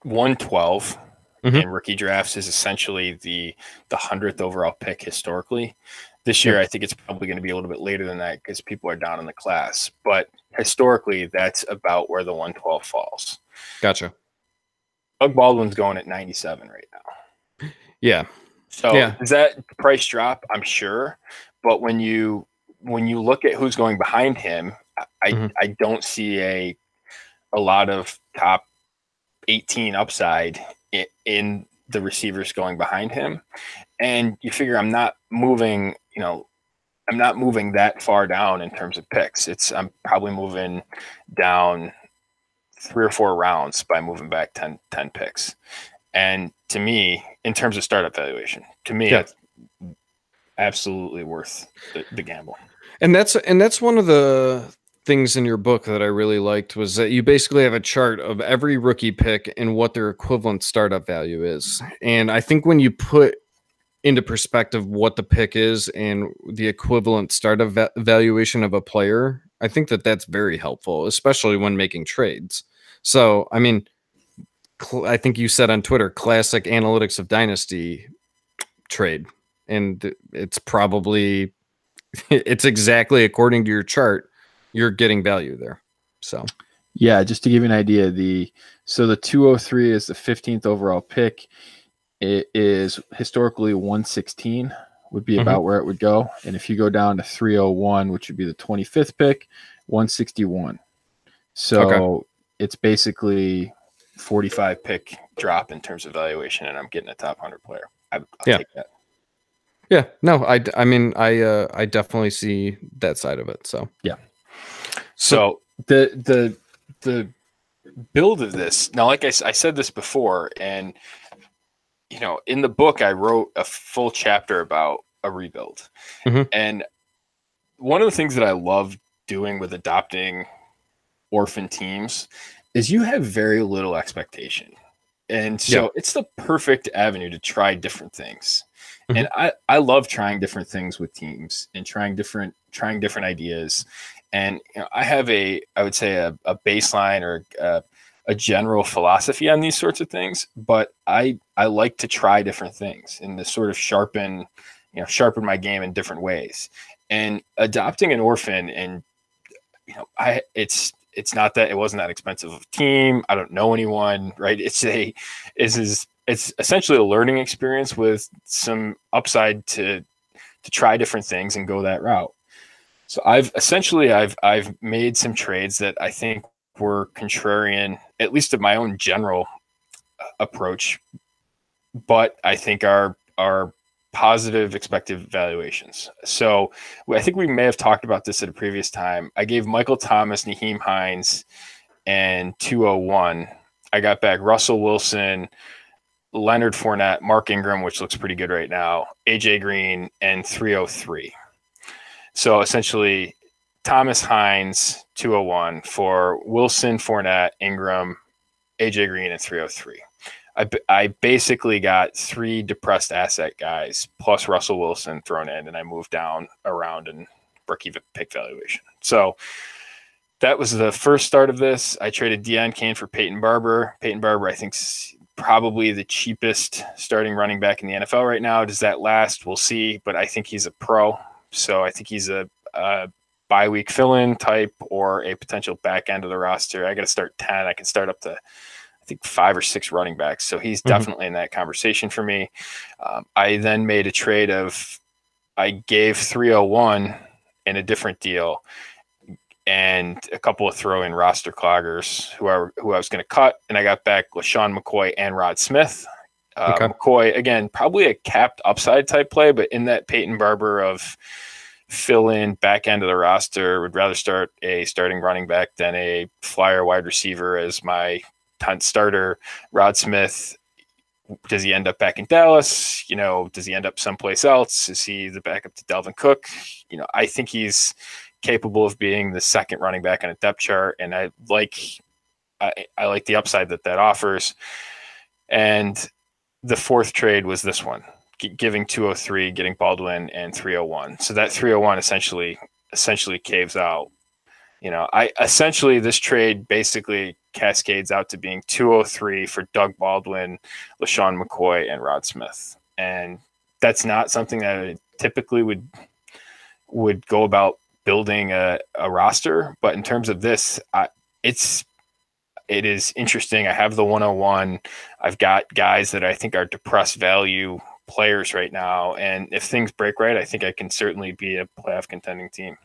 S2: 112 in rookie drafts is essentially the 100th overall pick historically. This year, I think it's probably going to be a little bit later than that because people are down in the class. But historically, that's about where the 112 falls.
S1: Gotcha.
S2: Doug Baldwin's going at 97 right now.
S1: Yeah.
S2: So does that price drop? I'm sure. But when you look at who's going behind him, I don't see a lot of top 18 upside in the receivers going behind him. And you figure I'm not moving that far down in terms of picks. I'm probably moving down 3 or 4 rounds by moving back 10 picks. And to me, in terms of startup valuation, it's absolutely worth the gamble.
S1: And that's one of the things in your book that I really liked was that you basically have a chart of every rookie pick and what their equivalent startup value is. And I think when you put into perspective what the pick is and the equivalent startup valuation of a player, I think that's very helpful, especially when making trades. So, I mean, I think you said on Twitter, classic analytics of Dynasty trade. And it's probably, it's exactly according to your chart, you're getting value there. So,
S3: yeah, just to give you an idea, the 203 is the 15th overall pick. It is historically 116 would be about where it would go. And if you go down to 301, which would be the 25th pick, 161. So it's basically
S2: 45 pick drop in terms of valuation, and I'm getting a top 100 player. I'll take that.
S1: Yeah, no, I mean, I definitely see that side of it. So
S3: yeah.
S2: So the build of this now, like I said this before, and in the book I wrote a full chapter about a rebuild, and one of the things that I love doing with adopting orphan teams is you have very little expectation, and so it's the perfect avenue to try different things. And I love trying different things with teams and trying different ideas. And I have I would say a baseline or a general philosophy on these sorts of things, but I like to try different things and to sort of sharpen my game in different ways. And adopting an orphan, and it's not that it wasn't that expensive of a team. I don't know anyone, right? It's essentially a learning experience with some upside to try different things and go that route. So I've made some trades that I think were contrarian, at least to my own general approach, but I think are positive expected valuations. So I think we may have talked about this at a previous time. I gave Michael Thomas, Nyheim Hines, and 201. I got back Russell Wilson, Leonard Fournette, Mark Ingram, which looks pretty good right now, AJ Green, and 303. So essentially, Thomas, Hines, 201 for Wilson, Fournette, Ingram, AJ Green, and 303. I basically got 3 depressed asset guys plus Russell Wilson thrown in, and I moved down around in rookie pick valuation. So that was the first start of this. I traded Deion Kane for Peyton Barber. Peyton Barber, I think, is probably the cheapest starting running back in the NFL right now. Does that last? We'll see. But I think he's a pro. So I think he's a bye week fill-in type or a potential back end of the roster. I got to start 10. I can start up to, I think, 5 or 6 running backs. So he's definitely in that conversation for me. I then made a trade of I gave 301 in a different deal and a couple of throw-in roster cloggers who I was going to cut, and I got back LaShawn McCoy and Rod Smith.
S1: Okay.
S2: McCoy, again, probably a capped upside type play, but in that Peyton Barber of fill in back end of the roster, would rather start a starting running back than a flyer wide receiver as my 10th starter. Rod Smith, does he end up back in Dallas? Does he end up someplace else? Is he the backup to Dalvin Cook? I think he's capable of being the second running back on a depth chart, and I like the upside that offers. And the fourth trade was this one, giving 203, getting Baldwin, and 301. So that 301 essentially caves out. This trade basically cascades out to being 203 for Doug Baldwin, LaShawn McCoy, and Rod Smith. And that's not something that I typically would go about building a roster. But in terms of this, it is interesting. I have the 101. I've got guys that I think are depressed value players right now. And if things break right, I think I can certainly be a playoff contending team.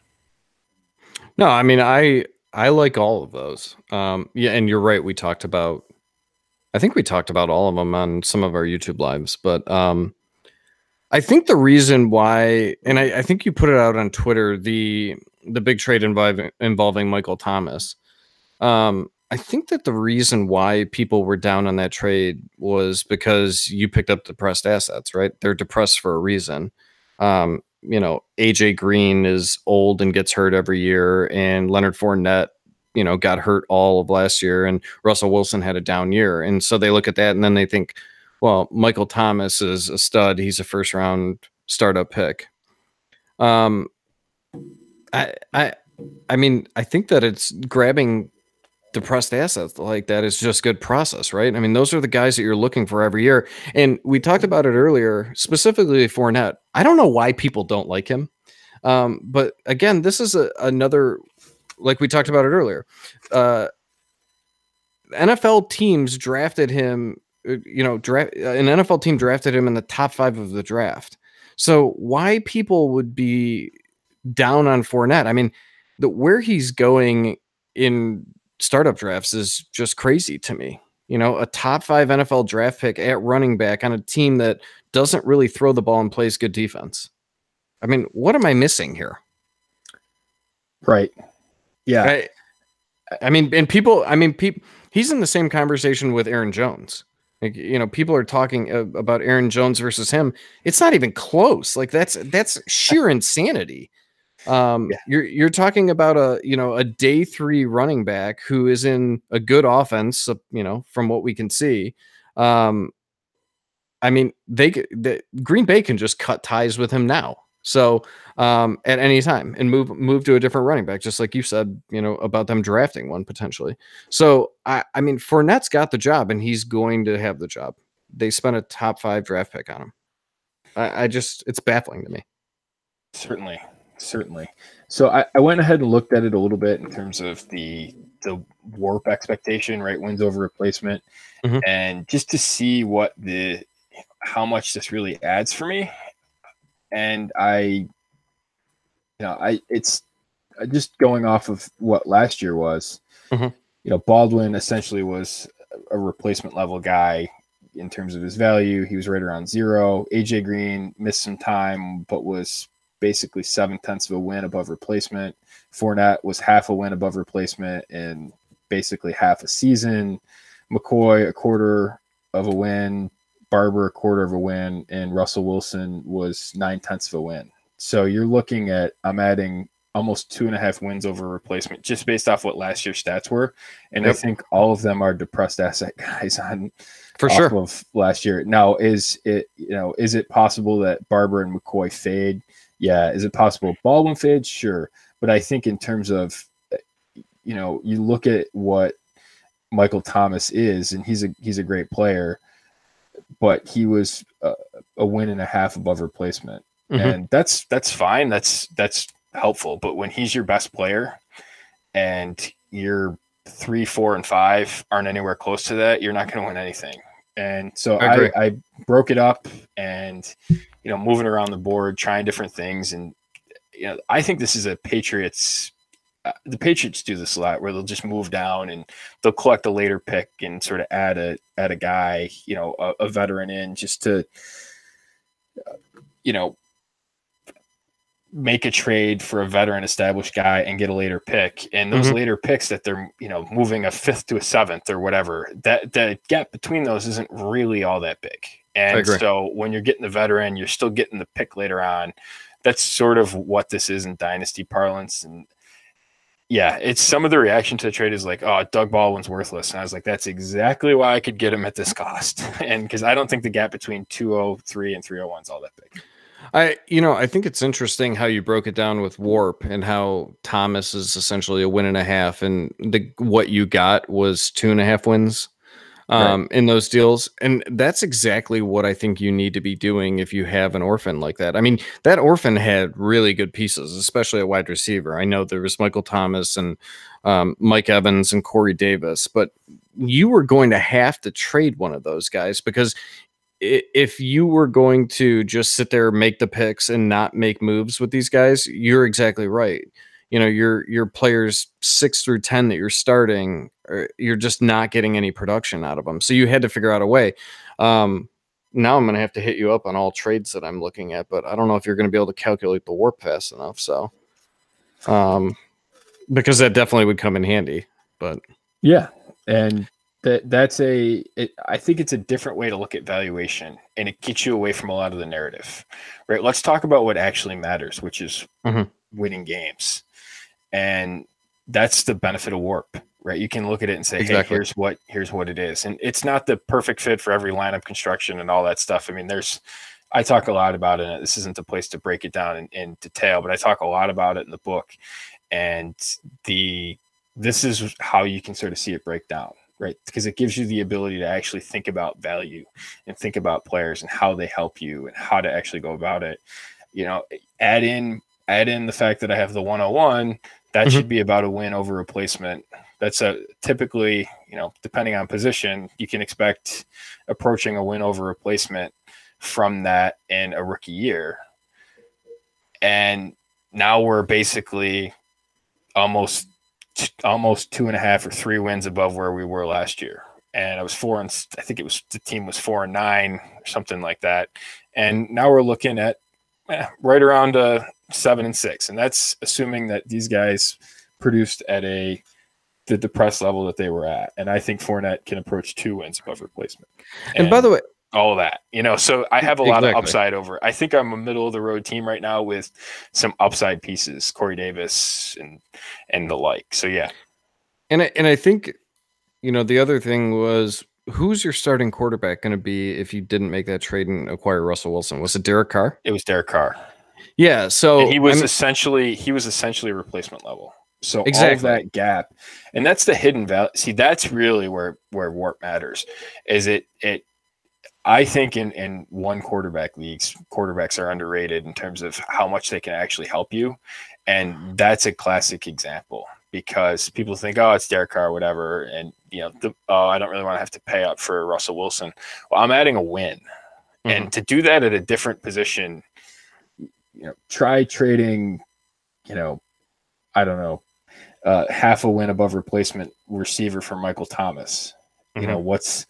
S1: No, I mean, I like all of those. Yeah, and you're right. I think we talked about all of them on some of our YouTube lives, but I think the reason why, and I think you put it out on Twitter, the big trade involving Michael Thomas. I think that the reason why people were down on that trade was because you picked up depressed assets, right? They're depressed for a reason. AJ Green is old and gets hurt every year, and Leonard Fournette, got hurt all of last year, and Russell Wilson had a down year. And so they look at that and then they think, well, Michael Thomas is a stud. He's a first round startup pick. I mean, I think that it's grabbing depressed assets like that is just good process, right? I mean, those are the guys that you're looking for every year. And we talked about it earlier, specifically Fournette. I don't know why people don't like him. But again, this is another, like we talked about it earlier. NFL teams drafted him, an NFL team drafted him in the top 5 of the draft. So why people would be down on Fournette? I mean, where he's going in startup drafts is just crazy to me. A top 5 NFL draft pick at running back on a team that doesn't really throw the ball and plays good defense. I mean, what am I missing here?
S3: Right. Yeah.
S1: He's in the same conversation with Aaron Jones. Like, people are talking about Aaron Jones versus him. It's not even close. Like that's sheer insanity. You're talking about a day 3 running back who is in a good offense, from what we can see. I mean, Green Bay can just cut ties with him now. So at any time and move to a different running back, just like you said, about them drafting one potentially. So I mean, Fournette's got the job and he's going to have the job. They spent a top 5 draft pick on him. It's baffling to me.
S2: Certainly. So I went ahead and looked at it a little bit in terms of the warp expectation, right? Wins over replacement, and just to see how much this really adds for me. And it's just going off of what last year was. Baldwin essentially was a replacement level guy in terms of his value. He was right around 0. AJ Green missed some time, but was basically 0.7 of a win above replacement. Fournette was half a win above replacement and basically half a season. McCoy, a quarter of a win. Barber, a quarter of a win. And Russell Wilson was 0.9 of a win. So you're looking at, I'm adding almost 2.5 wins over replacement just based off what last year's stats were. And I think all of them are depressed asset guys of last year. Now, is it possible that Barber and McCoy fade? Yeah. Is it possible Baldwin fades? Sure. But I think in terms of, you look at what Michael Thomas is, and he's a great player, but he was a win and a half above replacement. And that's fine. That's helpful. But when he's your best player and your 3, 4, and 5 aren't anywhere close to that, you're not going to win anything. And so I broke it up, and moving around the board, trying different things. And, I think this is a Patriots. The Patriots do this a lot where they'll just move down and they'll collect a later pick and sort of add a guy, a veteran in just to, make a trade for a veteran established guy and get a later pick. And those later picks that they're, moving a 5th to a 7th or whatever, that the gap between those isn't really all that big. And so when you're getting the veteran, you're still getting the pick later on. That's sort of what this is in dynasty parlance. And yeah, it's some of the reaction to the trade is like, oh, Doug Baldwin's worthless. And I was like, that's exactly why I could get him at this cost. And because I don't think the gap between 203 and 301 is all that big.
S1: I think it's interesting how you broke it down with WARP and how Thomas is essentially a 1.5 and what you got was 2.5 wins in those deals. And that's exactly what I think you need to be doing if you have an orphan like that. I mean, that orphan had really good pieces, especially at wide receiver. I know there was Michael Thomas and Mike Evans and Corey Davis, but you were going to have to trade one of those guys because if you were going to just sit there, make the picks and not make moves with these guys, you're exactly right. Your players 6 through 10 that you're starting, you're just not getting any production out of them. So you had to figure out a way. Now I'm going to have to hit you up on all trades that I'm looking at, but I don't know if you're going to be able to calculate the WARP fast enough. So, because that definitely would come in handy, but
S2: yeah. And I think it's a different way to look at valuation, and it gets you away from a lot of the narrative, right? Let's talk about what actually matters, which is winning games. And that's the benefit of WARP, right? You can look at it and say, hey, here's what it is. And it's not the perfect fit for every lineup construction and all that stuff. I mean, I talk a lot about it. This isn't the place to break it down in detail, but I talk a lot about it in the book. And this is how you can sort of see it break down. Right, because it gives you the ability to actually think about value and think about players and how they help you and how to actually go about it. Add in the fact that I have the 101. That should be about a win over replacement. That's typically, depending on position, you can expect approaching a win over replacement from that in a rookie year. And now we're basically almost 2.5 or 3 wins above where we were last year. And I was the team was 4-9 or something like that. And now we're looking at right around 7-6. And that's assuming that these guys produced at the depressed level that they were at. And I think Fournette can approach 2 wins above replacement.
S1: And by the way,
S2: all of that, so I have a lot of upside over. I think I'm a middle of the road team right now with some upside pieces, Corey Davis and the like. So yeah.
S1: And I think, the other thing was, who's your starting quarterback going to be if you didn't make that trade and acquire Russell Wilson? Was it Derek Carr?
S2: It was Derek Carr.
S1: Yeah. So
S2: and he was essentially replacement level. So all of that gap, and that's the hidden value. See, that's really where WARP matters. Is it I think in one quarterback leagues, quarterbacks are underrated in terms of how much they can actually help you. And that's a classic example because people think, oh, it's Derek Carr, whatever. And, I don't really want to have to pay up for Russell Wilson. Well, I'm adding a win. And to do that at a different position, try trading, I don't know, half a win above replacement receiver for Michael Thomas. What's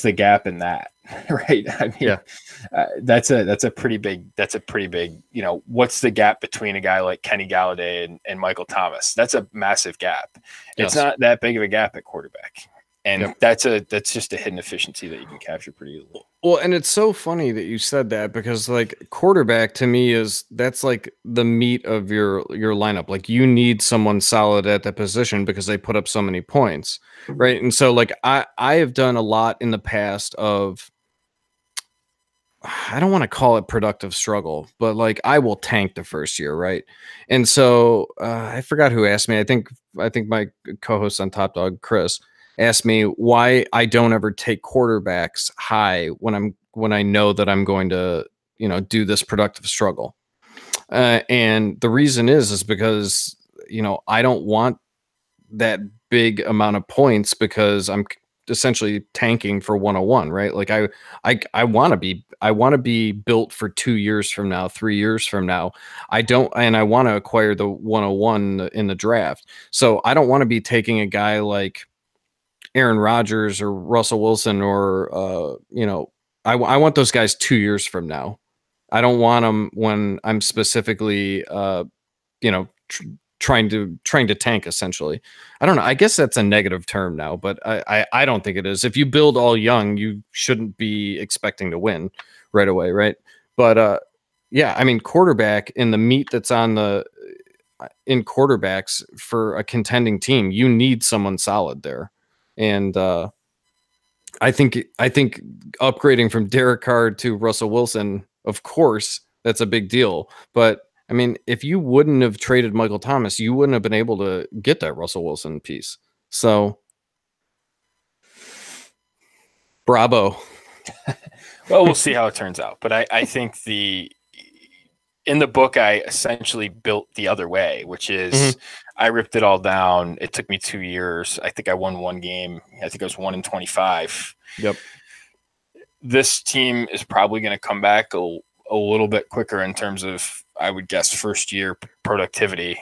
S2: the gap in that? Right. I mean, that's a pretty big, what's the gap between a guy like Kenny Galladay and Michael Thomas? That's a massive gap. It's not that big of a gap at quarterback. And that's just a hidden efficiency that you can capture pretty easily.
S1: Well, and it's so funny that you said that because like quarterback to me that's like the meat of your lineup. Like you need someone solid at that position because they put up so many points. Right. And so like I have done a lot in the past of, I don't want to call it productive struggle, but like I will tank the first year. Right. And so I forgot who asked me. I think my co-host on Top Dog, Chris, asked me why I don't ever take quarterbacks high when I know that I'm going to, do this productive struggle. And the reason is because, I don't want that big amount of points because essentially tanking for 101, right? Like I want to be built for 2 years from now, 3 years from now. I want to acquire the 101 in the draft. So I don't want to be taking a guy like Aaron Rodgers or Russell Wilson or I want those guys 2 years from now. I don't want them when I'm specifically trying to tank, essentially. I don't know. I guess that's a negative term now, but I don't think it is. If you build all young, you shouldn't be expecting to win right away, right? But yeah, I mean, quarterback in the meat that's in quarterbacks for a contending team, you need someone solid there. And I think upgrading from Derek Carr to Russell Wilson, of course, that's a big deal. But I mean, if you wouldn't have traded Michael Thomas, you wouldn't have been able to get that Russell Wilson piece. So, bravo.
S2: Well, we'll see how it turns out. But I think in the book, I essentially built the other way, which is I ripped it all down. It took me 2 years. I think I won one game. I think I was 1-25.
S1: Yep.
S2: This team is probably going to come back a little bit quicker in terms of, I would guess, first year productivity.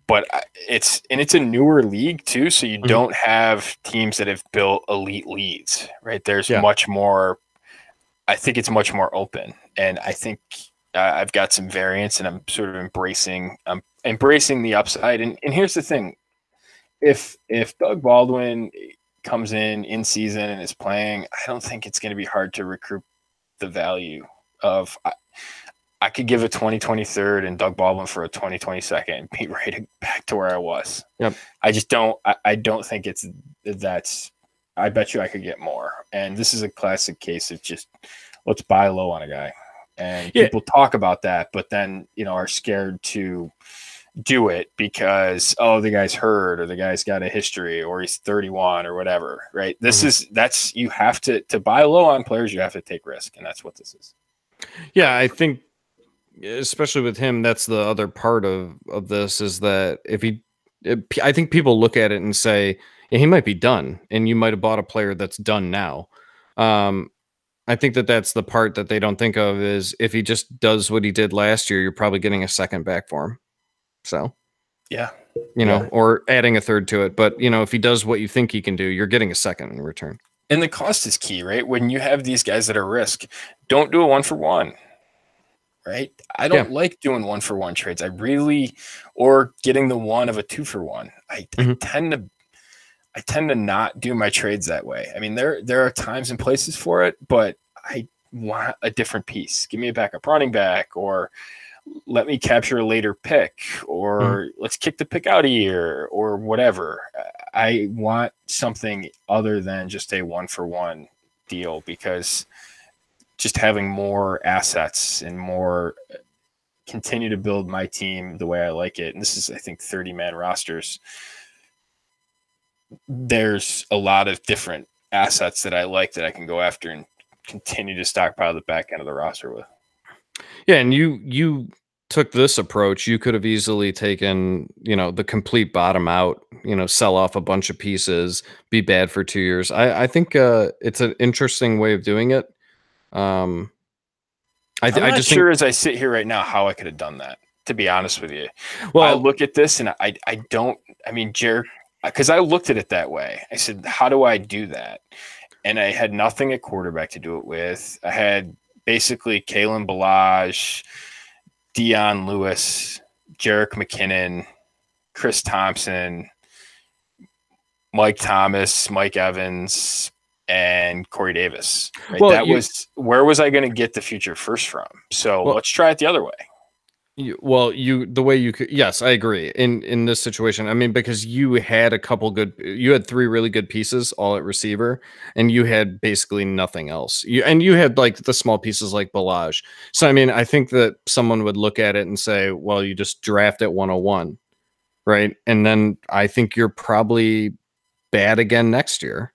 S2: But it's a newer league too, so you don't have teams that have built elite leads, right? There's much more. I think it's much more open, and I think I've got some variance, and I'm sort of embracing the upside. And here's the thing: if Doug Baldwin comes in season and is playing, I don't think it's going to be hard to recruit the value of. I could give a 2023 and Doug Baldwin for a 2022 and be right back to where I was.
S1: Yep.
S2: I just don't. I don't think that's. I bet you I could get more. And this is a classic case of just let's buy low on a guy. And people talk about that, but then are scared to do it because the guy's hurt or the guy's got a history or he's 31 or whatever. Right? That's you have to buy low on players. You have to take risk, and that's what this is.
S1: Yeah, I think. Especially with him, that's the other part of this is that I think people look at it and say, yeah, he might be done, and you might have bought a player that's done now. I think that's the part that they don't think of is if he just does what he did last year, you're probably getting a second back for him. So, or adding a third to it. But, if he does what you think he can do, you're getting a second in return.
S2: And the cost is key, right? When you have these guys that are risk, don't do a 1-for-1. Right. I don't like doing 1-for-1 trades. Or getting the one of a 2-for-1. I tend to not do my trades that way. I mean, there are times and places for it, but I want a different piece. Give me a backup running back, or let me capture a later pick, or let's kick the pick out a year, or whatever. I want something other than just a 1-for-1 deal, because just having more assets and more continue to build my team the way I like it. And this is, I think, 30-man rosters. There's a lot of different assets that I like that I can go after and continue to stockpile the back end of the roster with.
S1: Yeah. And you took this approach. You could have easily taken, the complete bottom out, sell off a bunch of pieces, be bad for 2 years. I think it's an interesting way of doing it. I'm not
S2: sure as I sit here right now how I could have done that, to be honest with you.
S1: Well,
S2: I look at this and Jared, because I looked at it that way. I said, how do I do that? And I had nothing at quarterback to do it with. I had basically Kalen Ballage, Dion Lewis, Jerick McKinnon, Chris Thompson, Mike Thomas, Mike Evans, and Corey Davis. Right? Well, where was I going to get the future first from? So let's try it the other way. Yes, I agree. In this situation, I mean, because you had you had 3 really good pieces all at receiver, and you had basically nothing else. You had like the small pieces like Ballage. So I mean, I think that someone would look at it and say, well, you just draft at 101, right? And then I think you're probably bad again next year.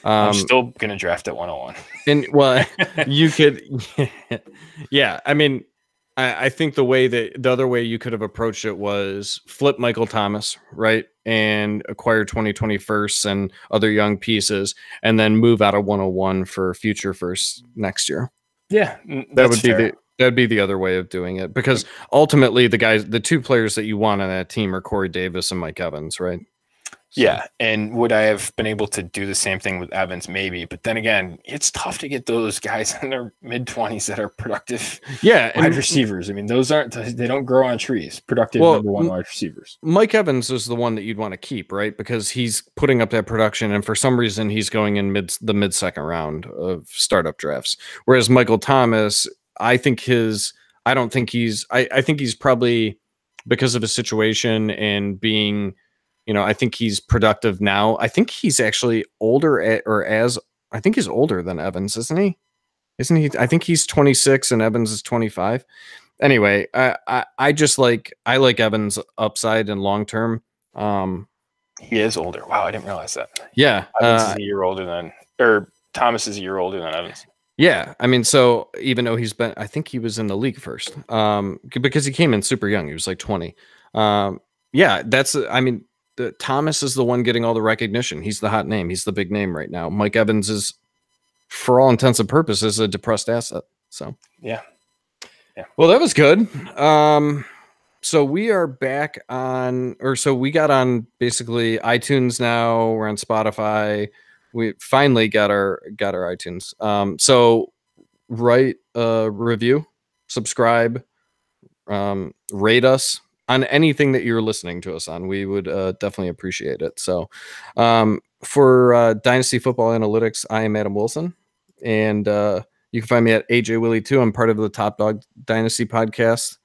S2: I'm still going to draft at 101.
S1: And well, you could, yeah. I mean, I think the other way you could have approached it was flip Michael Thomas, right? And acquire 2020 firsts and other young pieces, and then move out of 101 for future firsts next year.
S2: Yeah,
S1: that'd be the other way of doing it, because ultimately the two players that you want on that team are Corey Davis and Mike Evans, right?
S2: So. Yeah, and would I have been able to do the same thing with Evans? Maybe, but then again, it's tough to get those guys in their mid-20s that are productive. Wide receivers. I mean, they don't grow on trees. Productive number one wide receivers.
S1: Mike Evans is the one that you'd want to keep, right? Because he's putting up that production, and for some reason, he's going in the mid-second round of startup drafts. Whereas Michael Thomas, I think he's probably, because of his situation and being, I think he's productive now. I think he's actually older I think he's older than Evans, isn't he? I think he's 26 and Evans is 25. Anyway, I like Evans' upside and long term.
S2: He is older. Wow, I didn't realize that.
S1: Yeah,
S2: Evans is a year older or Thomas is a year older than Evans.
S1: Yeah, I mean, so even though I think he was in the league first, because he came in super young. He was like 20. Thomas is the one getting all the recognition. He's the hot name. He's the big name right now. Mike Evans is, for all intents and purposes, a depressed asset. So
S2: yeah.
S1: Well, that was good. So we are back on, we got on basically iTunes now. We're on Spotify. We finally got our iTunes. So write a review, subscribe, rate us on anything that you're listening to us on. We would definitely appreciate it. So for Dynasty Football Analytics, I am Adam Wilson, and you can find me at AJ Willie 2. I'm part of the Top Dog Dynasty podcast,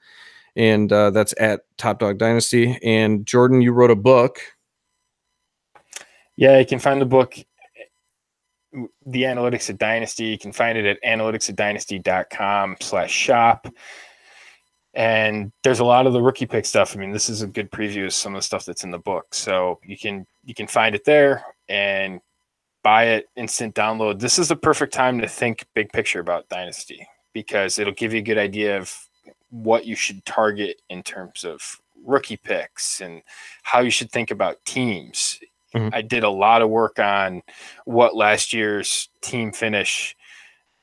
S1: and that's at Top Dog Dynasty. And Jordan, you wrote a book.
S2: Yeah, you can find the book, The Analytics of Dynasty. You can find it at analyticsofdynasty.com/shop. And there's a lot of the rookie pick stuff. I mean, this is a good preview of some of the stuff that's in the book. So you can find it there and buy it, instant download. This is the perfect time to think big picture about Dynasty, because it'll give you a good idea of what you should target in terms of rookie picks and how you should think about teams. Mm-hmm. I did a lot of work on what last year's team finish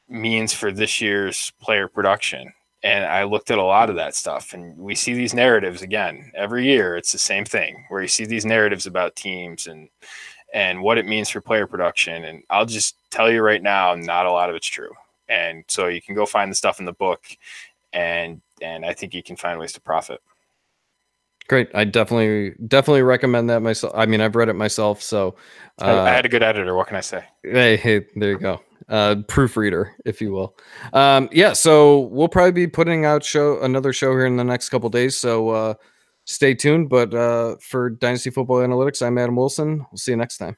S2: means for this year's player production. And I looked at a lot of that stuff, and we see these narratives again every year. It's the same thing where you see these narratives about teams and what it means for player production. And I'll just tell you right now, not a lot of it's true. And so you can go find the stuff in the book, and I think you can find ways to profit.
S1: Great. I definitely recommend that myself. I mean, I've read it myself, so
S2: I had a good editor. What can I say?
S1: Hey, there you go. Proofreader, if you will. So we'll probably be putting out another show here in the next couple days. So stay tuned. But for Dynasty Football Analytics, I'm Adam Wilson. We'll see you next time.